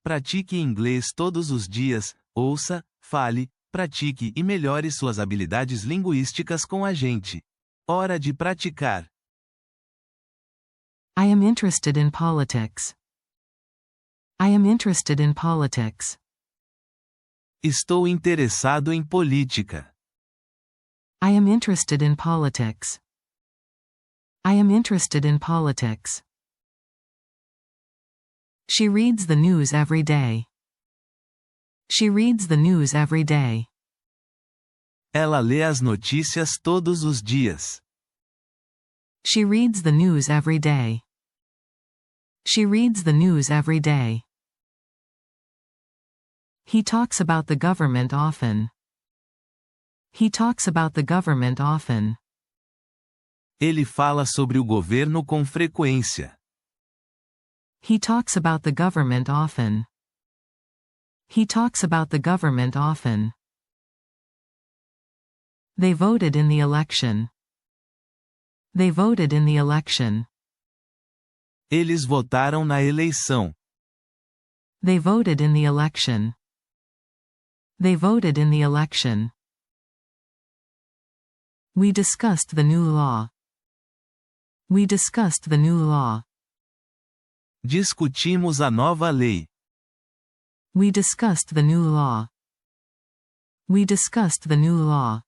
Pratique inglês todos os dias, ouça, fale, pratique e melhore suas habilidades linguísticas com a gente. Hora de praticar. I am interested in politics. I am interested in politics. Estou interessado em política. I am interested in politics. I am interested in politics. She reads the news every day. She reads the news every day. Ela lê as notícias todos os dias. She reads the news every day. She reads the news every day. He talks about the government often. He talks about the government often. Ele fala sobre o governo com frequência. He talks about the government often. He talks about the government often. They voted in the election. They voted in the election. Eles votaram na eleição. They voted in the election. They voted in the election. We discussed the new law. We discussed the new law. Discutimos a nova lei. We discussed the new law. We discussed the new law.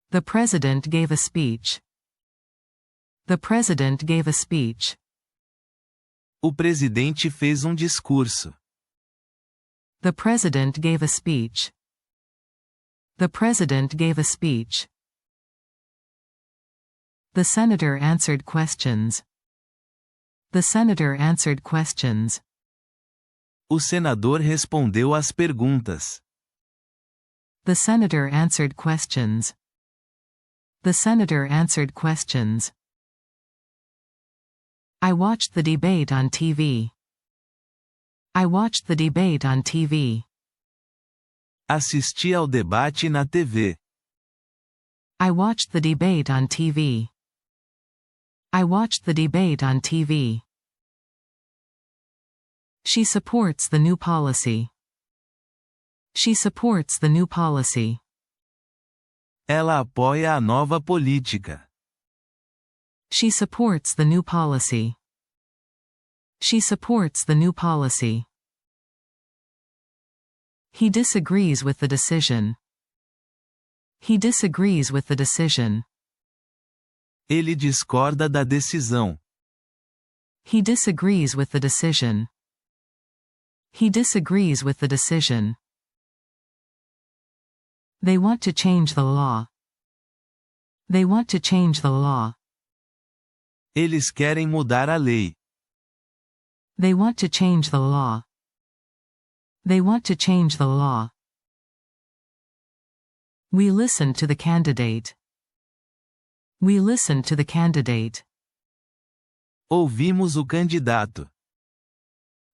The president gave a speech. The president gave a speech. O presidente fez discurso. The president gave a speech. The president gave a speech. The senator answered questions. The senator answered questions. O senador respondeu às perguntas. The senator answered questions. The senator answered questions. I watched the debate on TV. I watched the debate on TV. Assisti ao debate na TV. I watched the debate on TV. I watched the debate on TV. She supports the new policy. She supports the new policy. Ela apoia a nova política. She supports the new policy. She supports the new policy. He disagrees with the decision. He disagrees with the decision. Ele discorda da decisão. He disagrees with the decision. He disagrees with the decision. They want to change the law. They want to change the law. Eles querem mudar a lei. They want to change the law. They want to change the law. We listen to the candidate. We listen to the candidate. Ouvimos o candidato.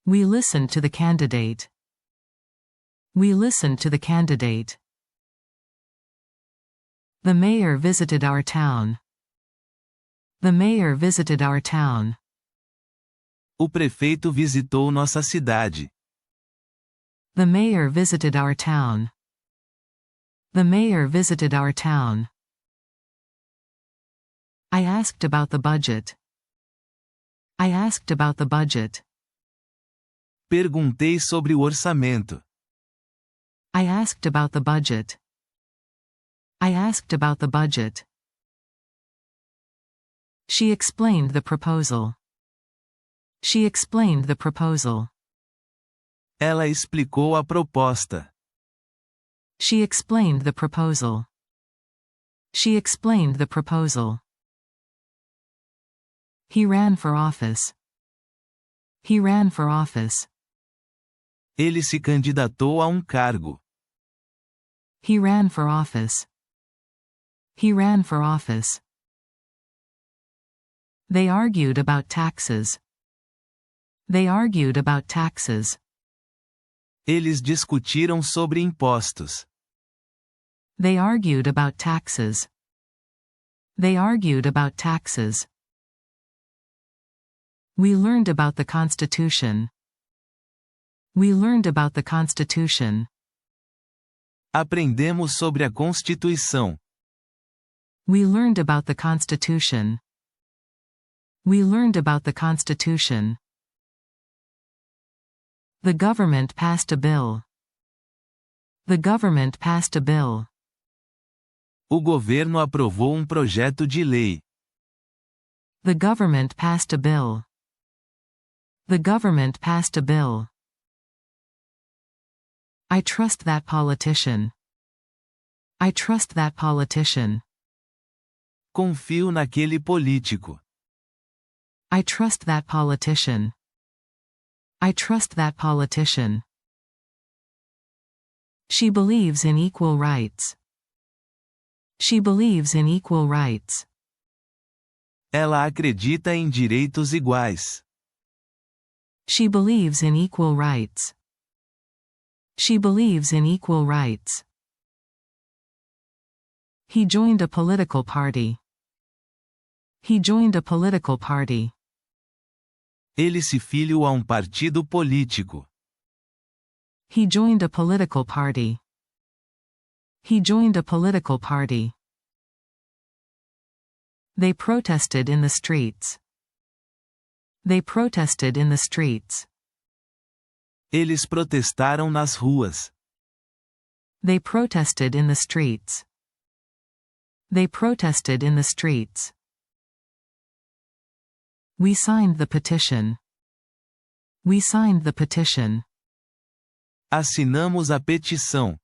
We listen to the candidate. We listen to the candidate. The mayor visited our town. The mayor visited our town. O prefeito visitou nossa cidade. The mayor visited our town. The mayor visited our town. I asked about the budget. I asked about the budget. Perguntei sobre o orçamento. I asked about the budget. I asked about the budget. She explained the proposal. She explained the proposal. Ela explicou a proposta. She explained the proposal. She explained the proposal. He ran for office. He ran for office. Ele se candidatou a cargo. He ran for office. He ran for office. They argued about taxes. They argued about taxes. Eles discutiram sobre impostos. They argued about taxes. They argued about taxes. We learned about the Constitution. We learned about the Constitution. Aprendemos sobre a Constituição. We learned about the Constitution. We learned about the Constitution. The government passed a bill. The government passed a bill. O governo aprovou projeto de lei. The government passed a bill. The government passed a bill. I trust that politician. I trust that politician. Confio naquele político. I trust that politician. I trust that politician. She believes in equal rights. She believes in equal rights. Ela acredita em direitos iguais. She believes in equal rights. She believes in equal rights. He joined a political party. He joined a political party. Ele se filiou a partido político. He joined a political party. He joined a political party. They protested in the streets. They protested in the streets. Eles protestaram nas ruas. They protested in the streets. They protested in the streets. We signed the petition. We signed the petition. Assinamos a petição.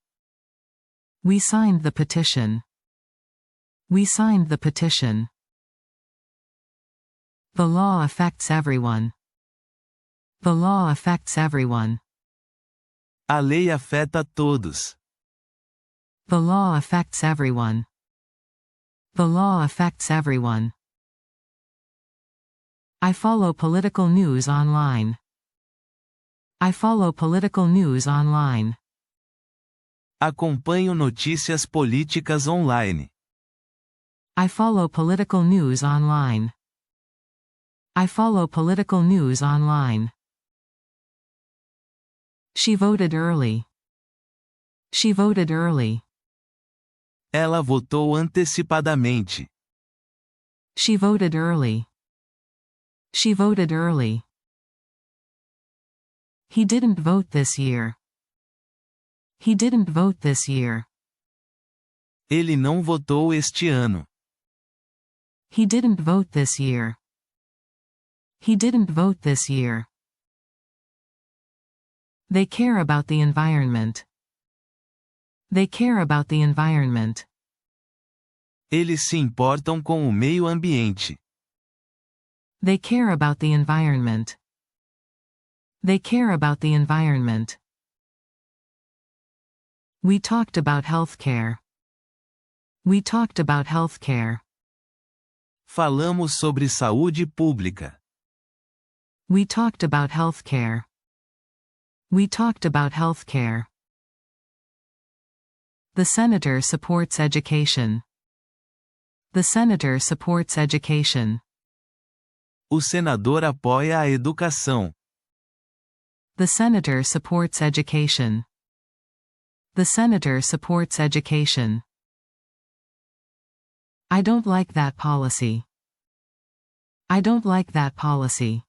We signed the petition. We signed the petition. The law affects everyone. The law affects everyone. A lei afeta todos. The law affects everyone. The law affects everyone. I follow political news online. I follow political news online. Acompanho notícias políticas online. I follow political news online. I follow political news online. She voted early. She voted early. Ela votou antecipadamente. She voted early. She voted early. He didn't vote this year. He didn't vote this year. Ele não votou este ano. He didn't vote this year. He didn't vote this year. They care about the environment. They care about the environment. Eles se importam com o meio ambiente. They care about the environment. They care about the environment. We talked about healthcare. We talked about healthcare. Falamos sobre saúde pública. We talked about healthcare. We talked about healthcare. The senator supports education. The senator supports education. O senador apoia a educação. The senator supports education. The senator supports education. I don't like that policy. I don't like that policy.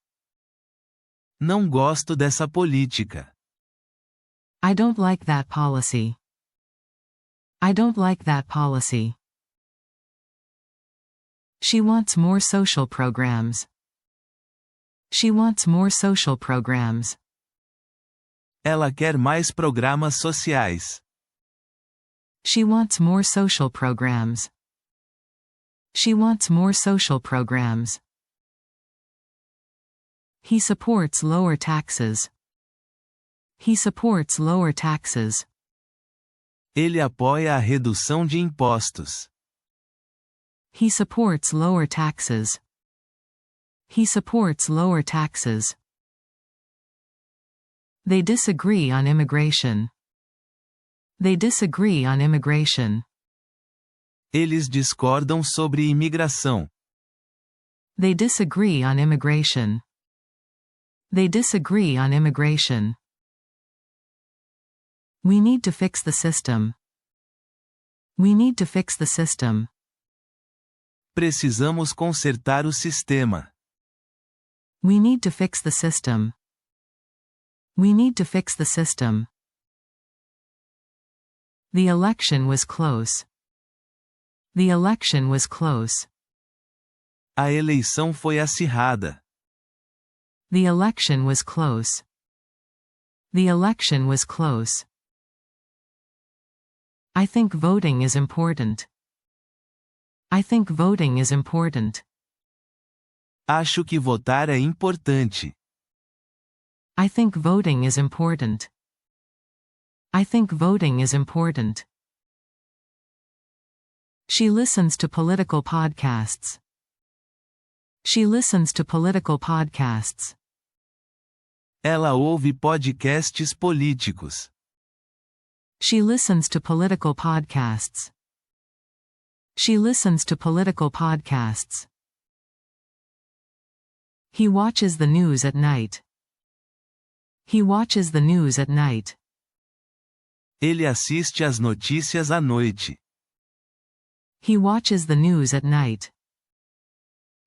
Não gosto dessa política. I don't like that policy. I don't like that policy. She wants more social programs. She wants more social programs. Ela quer mais programas sociais. She wants more social programs. She wants more social programs. He supports lower taxes. He supports lower taxes. Ele apoia a redução de impostos. He supports lower taxes. He supports lower taxes. They disagree on immigration. They disagree on immigration. Eles discordam sobre imigração. They disagree on immigration. They disagree on immigration. We need to fix the system. We need to fix the system. Precisamos consertar o sistema. We need to fix the system. We need to fix the system. The election was close. The election was close. A eleição foi acirrada. The election was close. The election was close. I think voting is important. I think voting is important. Acho que votar é importante. I think voting is important. I think voting is important. She listens to political podcasts. She listens to political podcasts. Ela ouve podcasts políticos. She listens to political podcasts. She listens to political podcasts. He watches the news at night. He watches the news at night. Ele assiste às notícias à noite. He watches the news at night.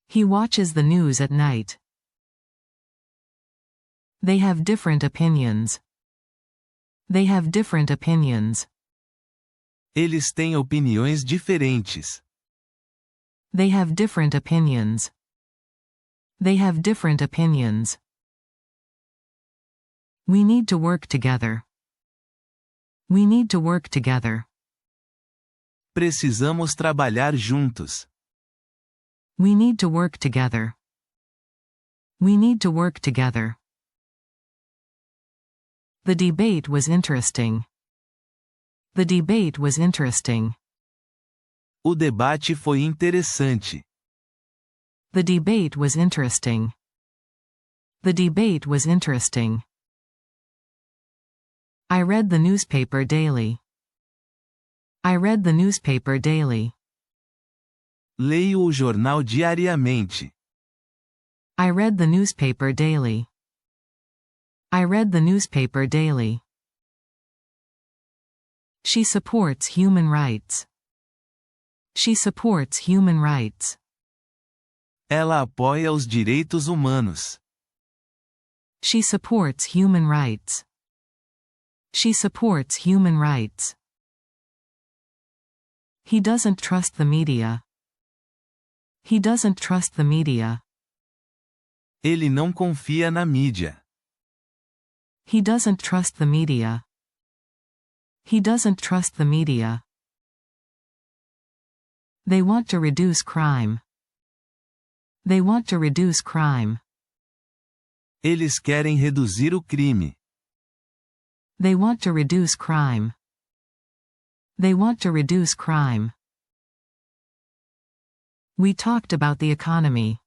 He watches the news at night. They have different opinions. They have different opinions. Eles têm opiniões diferentes. They have different opinions. They have different opinions. We need to work together. We need to work together. Precisamos trabalhar juntos. We need to work together. We need to work together. The debate was interesting. The debate was interesting. O debate foi interessante. The debate was interesting. The debate was interesting. I read the newspaper daily. I read the newspaper daily. Leio o jornal diariamente. I read the newspaper daily. I read the newspaper daily. She supports human rights. She supports human rights. Ela apoia os direitos humanos. She supports human rights. She supports human rights. He doesn't trust the media. He doesn't trust the media. Ele não confia na mídia. He doesn't trust the media. He doesn't trust the media. They want to reduce crime. They want to reduce crime. Eles querem reduzir o crime. They want to reduce crime. They want to reduce crime. We talked about the economy.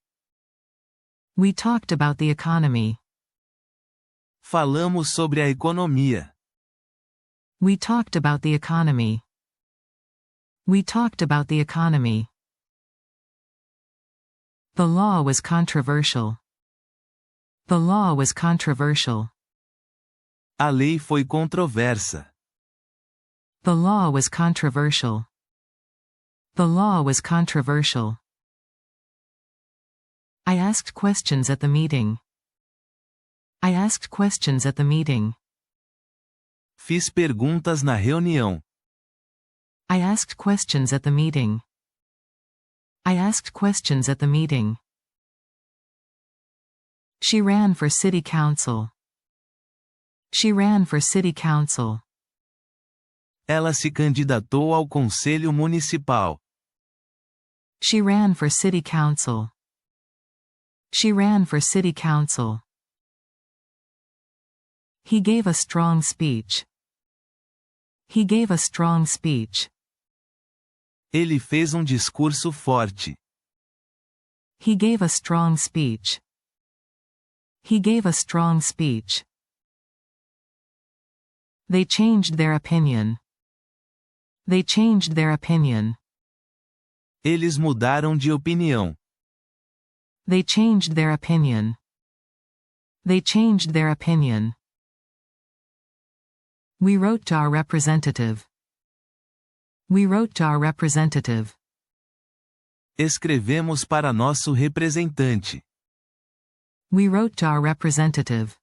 We talked about the economy. Falamos sobre a economia. We talked about the economy. We talked about the economy. The law was controversial. The law was controversial. A lei foi controversa. The law was controversial. The law was controversial. I asked questions at the meeting. I asked questions at the meeting. Fiz perguntas na reunião. I asked questions at the meeting. I asked questions at the meeting. She ran for city council. She ran for city council. Ela se candidatou ao conselho municipal. She ran for city council. She ran for city council. He gave a strong speech. He gave a strong speech. Ele fez discurso forte. He gave a strong speech. He gave a strong speech. They changed their opinion. They changed their opinion. Eles mudaram de opinião. They changed their opinion. They changed their opinion. We wrote to our representative. We wrote to our representative. Escrevemos para nosso representante. We wrote to our representative.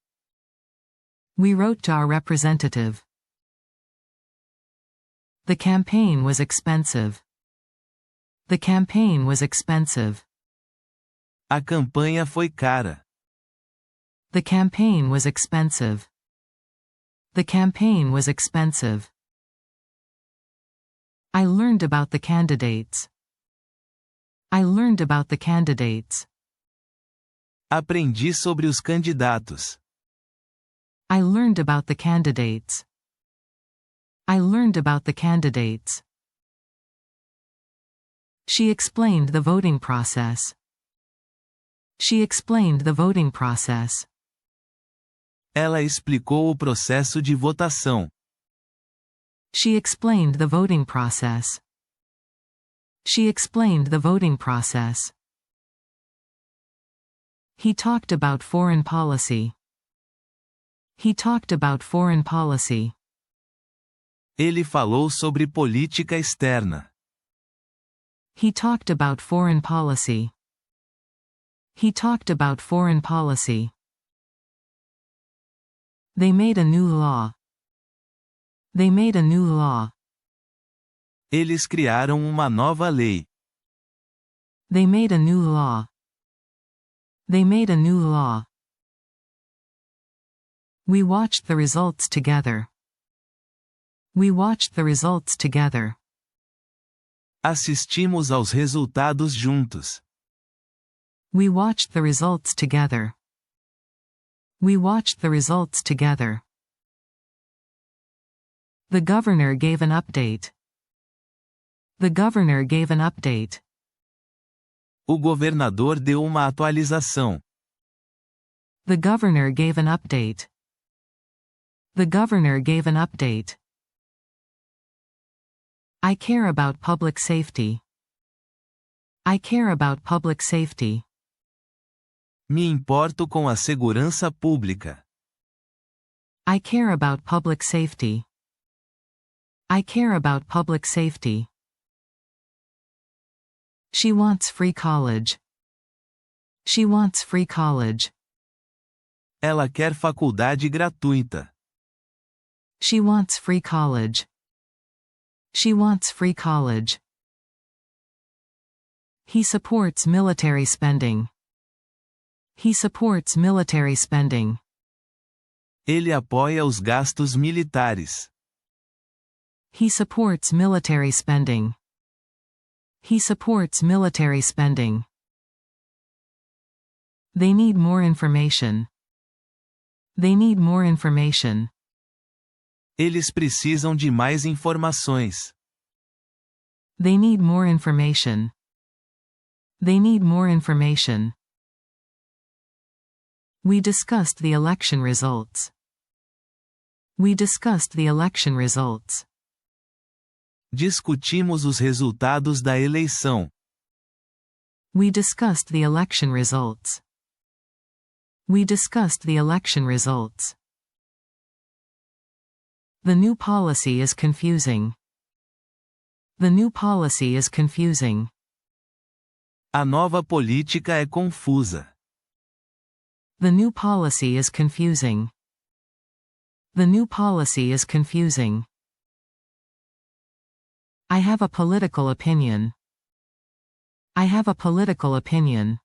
We wrote to our representative. The campaign was expensive. The campaign was expensive. A campanha foi cara. The campaign was expensive. The campaign was expensive. I learned about the candidates. I learned about the candidates. Aprendi sobre os candidatos. I learned about the candidates. I learned about the candidates. She explained the voting process. She explained the voting process. Ela explicou o processo de votação. She explained the voting process. She explained the voting process. He talked about foreign policy. He talked about foreign policy. Ele falou sobre política externa. He talked about foreign policy. He talked about foreign policy. They made a new law. They made a new law. Eles criaram uma nova lei. They made a new law. They made a new law. We watched the results together. We watched the results together. Assistimos aos resultados juntos. We watched the results together. We watched the results together. The governor gave an update. The governor gave an update. O governador deu uma atualização. The governor gave an update. The governor gave an update. I care about public safety. I care about public safety. Me importo com a segurança pública. I care about public safety. I care about public safety. She wants free college. She wants free college. Ela quer faculdade gratuita. She wants free college. She wants free college. He supports military spending. He supports military spending. Ele apoia os gastos militares. He supports military spending. He supports military spending. They need more information. They need more information. Eles precisam de mais informações. They need more information. They need more information. We discussed the election results. We discussed the election results. Discutimos os resultados da eleição. We discussed the election results. We discussed the election results. The new policy is confusing. The new policy is confusing. A nova política é confusa. The new policy is confusing. The new policy is confusing. I have a political opinion. I have a political opinion.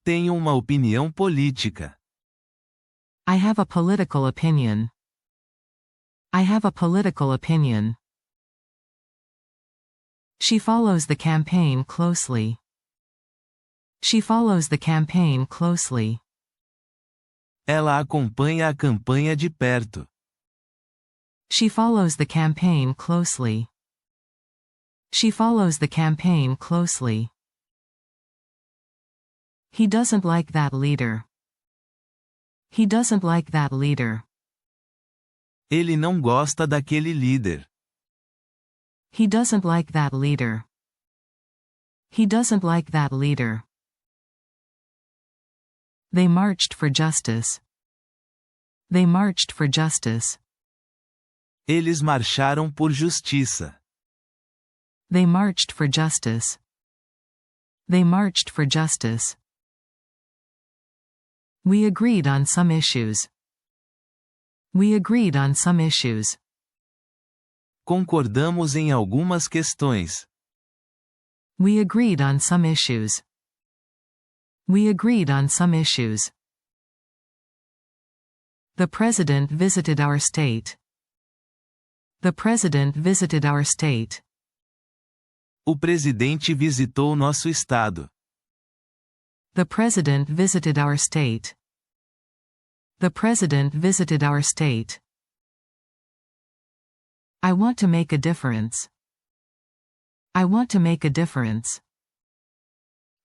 Tenho uma opinião política. I have a political opinion. I have a political opinion. She follows the campaign closely. She follows the campaign closely. Ela acompanha a campanha de perto. She follows the campaign closely. She follows the campaign closely. He doesn't like that leader. He doesn't like that leader. Ele não gosta daquele líder. He doesn't like that leader. He doesn't like that leader. They marched for justice. They marched for justice. Eles marcharam por justiça. They marched for justice. They marched for justice. We agreed on some issues. We agreed on some issues. Concordamos em algumas questões. We agreed on some issues. We agreed on some issues. The President visited our state. The President visited our state. O presidente visitou nosso estado. The President visited our state. The President visited our state. I want to make a difference. I want to make a difference.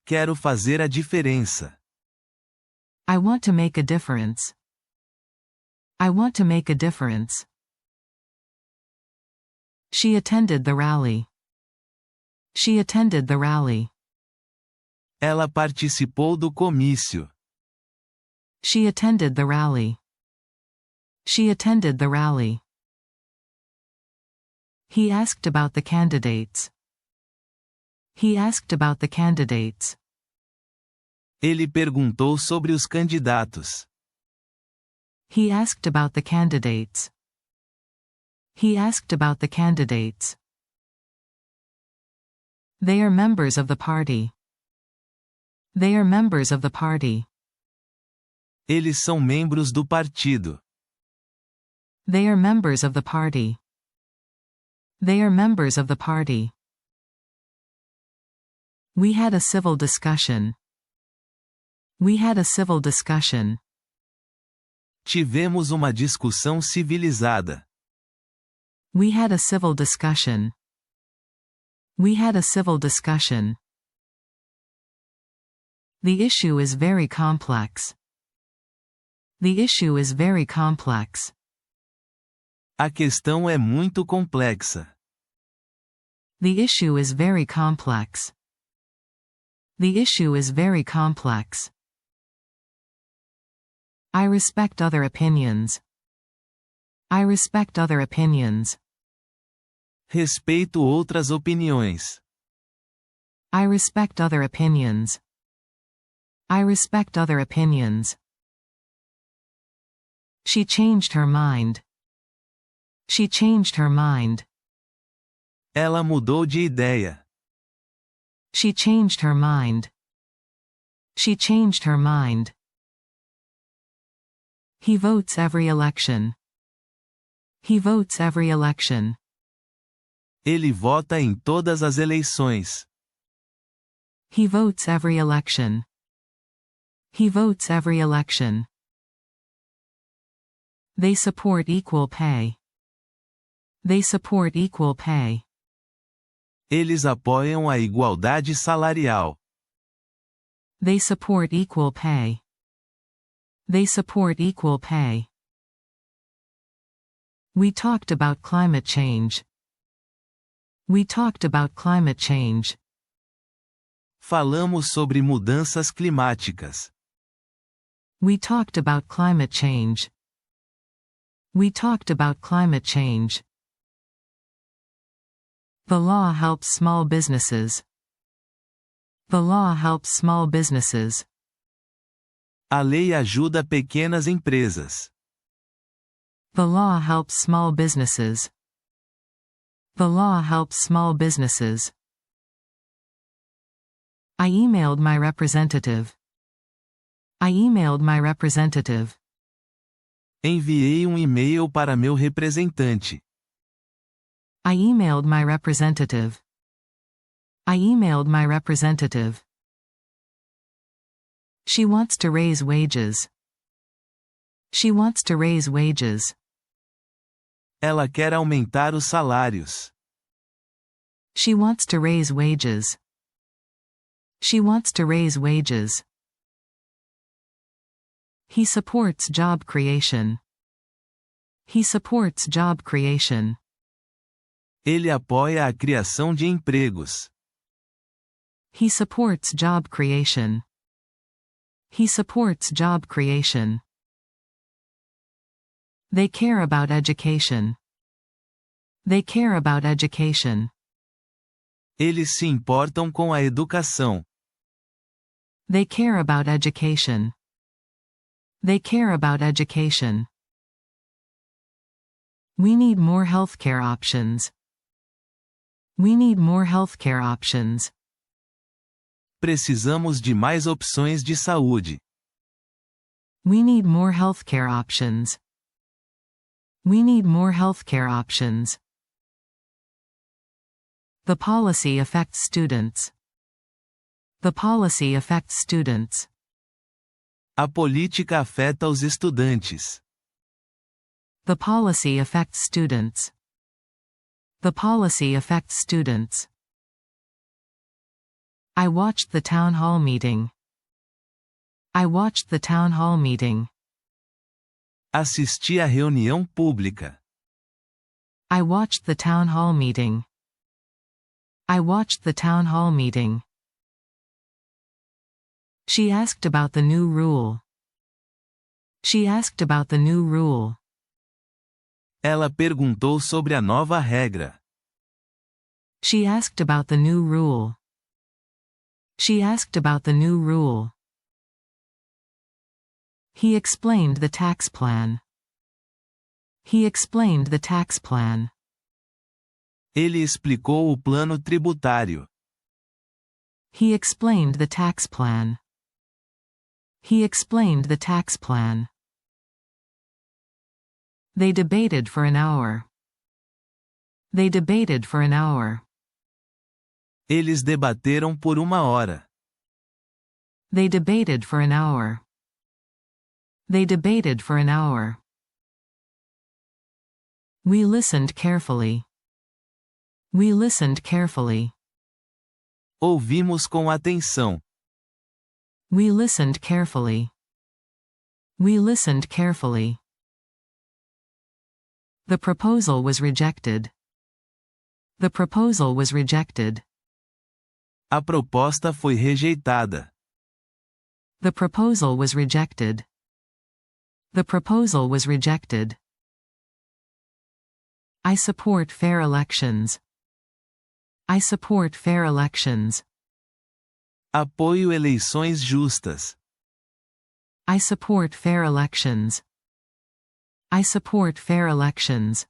Quero fazer a diferença. I want to make a difference. I want to make a difference. She attended the rally. She attended the rally. Ela participou do comício. She attended the rally. She attended the rally. He asked about the candidates. He asked about the candidates. Ele perguntou sobre os candidatos. He asked about the candidates. He asked about the candidates. They are members of the party. They are members of the party. Eles são membros do partido. They are members of the party. They are members of the party. We had a civil discussion. We had a civil discussion. Tivemos uma discussão civilizada. We had a civil discussion. We had a civil discussion. The issue is very complex. The issue is very complex. A questão é muito complexa. The issue is very complex. The issue is very complex. I respect other opinions. I respect other opinions. Respeito outras opiniões. I respect other opinions. I respect other opinions. She changed her mind. She changed her mind. Ela mudou de ideia. She changed her mind. She changed her mind. He votes every election. He votes every election. Ele vota em todas as eleições. He votes every election. He votes every election. They support equal pay. They support equal pay. Eles apoiam a igualdade salarial. They support equal pay. They support equal pay. We talked about climate change. We talked about climate change. Falamos sobre mudanças climáticas. We talked about climate change. We talked about climate change. The law helps small businesses. The law helps small businesses. A lei ajuda pequenas empresas. The law helps small businesses. The law helps small businesses. I emailed my representative. I emailed my representative. Enviei e-mail para meu representante. I emailed my representative. I emailed my representative. She wants to raise wages. She wants to raise wages. Ela quer aumentar os salários. She wants to raise wages. She wants to raise wages. He supports job creation. He supports job creation. Ele apoia a criação de empregos. He supports job creation. He supports job creation. They care about education. They care about education. Eles se importam com a educação. They care about education. They care about education. We need more healthcare options. We need more healthcare options. Precisamos de mais opções de saúde. We need more healthcare options. We need more healthcare options. The policy affects students. The policy affects students. A política afeta os estudantes. The policy affects students. The policy affects students. I watched the town hall meeting. I watched the town hall meeting. Assisti à reunião pública. I watched the town hall meeting. I watched the town hall meeting. She asked about the new rule. She asked about the new rule. Ela perguntou sobre a nova regra. She asked about the new rule. She asked about the new rule. He explained the tax plan. He explained the tax plan. Ele explicou o plano tributário. He explained the tax plan. He explained the tax plan. They debated for an hour. They debated for an hour. Eles debateram por uma hora. They debated for an hour. They debated for an hour. We listened carefully. We listened carefully. Ouvimos com atenção. We listened carefully. We listened carefully. The proposal was rejected. The proposal was rejected. A proposta foi rejeitada. The proposal was rejected. The proposal was rejected. I support fair elections. I support fair elections. Apoio eleições justas. I support fair elections. I support fair elections.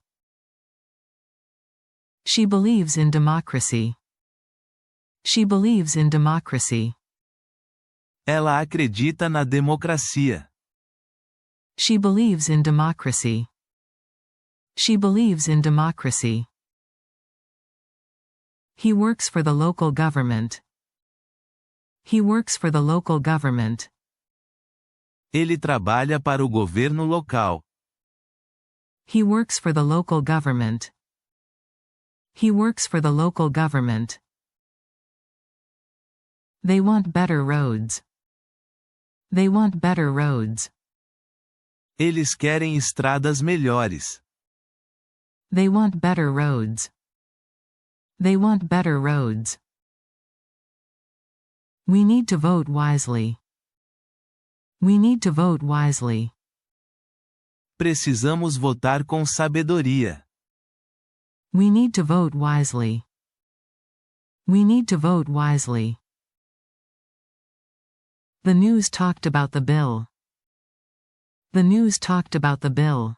She believes in democracy. She believes in democracy. Ela acredita na democracia. She believes in democracy. She believes in democracy. He works for the local government. He works for the local government. Ele trabalha para o governo local. He works for the local government. He works for the local government. They want better roads. They want better roads. Eles querem estradas melhores. They want better roads. They want better roads. We need to vote wisely. We need to vote wisely. Precisamos votar com sabedoria. We need to vote wisely. We need to vote wisely. The news talked about the bill. The news talked about the bill.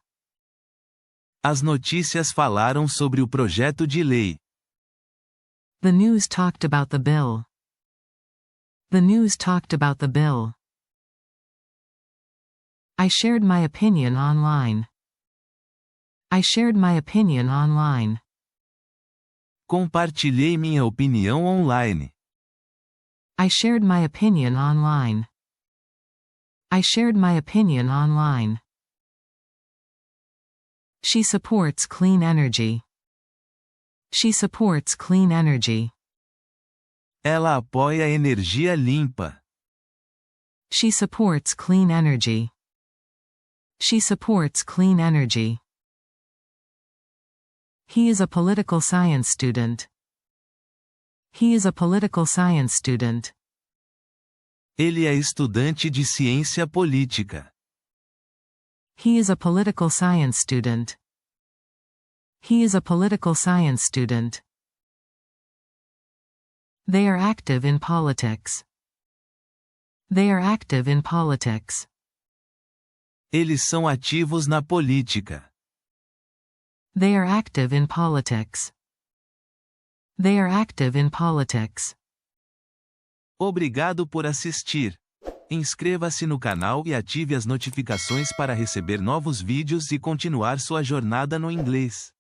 As notícias falaram sobre o projeto de lei. The news talked about the bill. The news talked about the bill. I shared my opinion online. I shared my opinion online. Compartilhei minha opinião online. I shared my opinion online. I shared my opinion online. She supports clean energy. She supports clean energy. Ela apoia a energia limpa. She supports clean energy. She supports clean energy. He is a political science student. He is a political science student. Ele é estudante de ciência política. He is a political science student. He is a political science student. They are active in politics. They are active in politics. Eles são ativos na política. They are active in politics. They are active in politics. Obrigado por assistir. Inscreva-se no canal e ative as notificações para receber novos vídeos e continuar sua jornada no inglês.